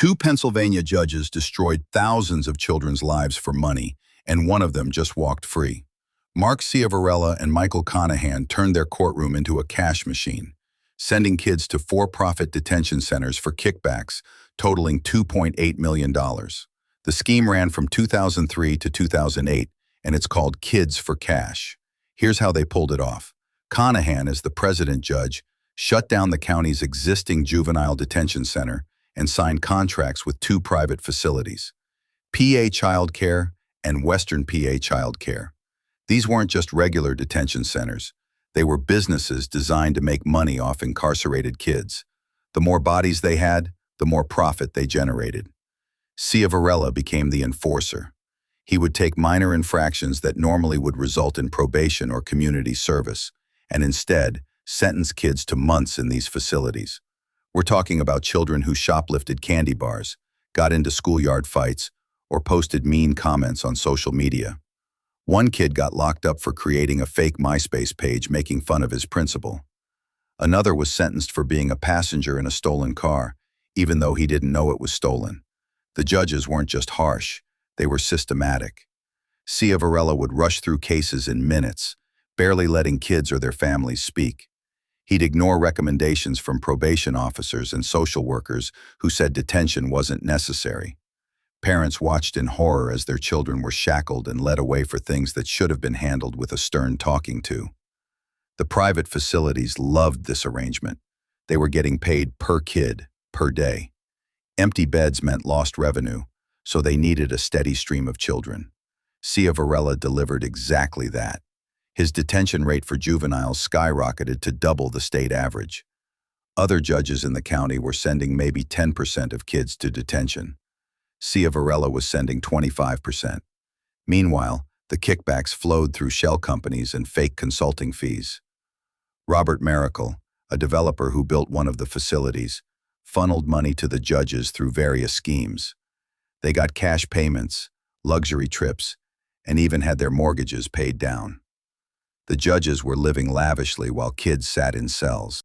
Two Pennsylvania judges destroyed thousands of children's lives for money, and one of them just walked free. Mark Ciavarella and Michael Conahan turned their courtroom into a cash machine, sending kids to for-profit detention centers for kickbacks, totaling $2.8 million. The scheme ran from 2003 to 2008, and it's called Kids for Cash. Here's how they pulled it off. Conahan, as the president judge, shut down the county's existing juvenile detention center and signed contracts with two private facilities, PA Child Care and Western PA Child Care. These weren't just regular detention centers. They were businesses designed to make money off incarcerated kids. The more bodies they had, the more profit they generated. Ciavarella became the enforcer. He would take minor infractions that normally would result in probation or community service, and instead sentence kids to months in these facilities. We're talking about children who shoplifted candy bars, got into schoolyard fights, or posted mean comments on social media. One kid got locked up for creating a fake MySpace page making fun of his principal. Another was sentenced for being a passenger in a stolen car, even though he didn't know it was stolen. The judges weren't just harsh, they were systematic. Ciavarella would rush through cases in minutes, barely letting kids or their families speak. He'd ignore recommendations from probation officers and social workers who said detention wasn't necessary. Parents watched in horror as their children were shackled and led away for things that should have been handled with a stern talking to. The private facilities loved this arrangement. They were getting paid per kid, per day. Empty beds meant lost revenue, so they needed a steady stream of children. Ciavarella delivered exactly that. His detention rate for juveniles skyrocketed to double the state average. Other judges in the county were sending maybe 10% of kids to detention. Ciavarella was sending 25%. Meanwhile, the kickbacks flowed through shell companies and fake consulting fees. Robert Miracle, a developer who built one of the facilities, funneled money to the judges through various schemes. They got cash payments, luxury trips, and even had their mortgages paid down. The judges were living lavishly while kids sat in cells.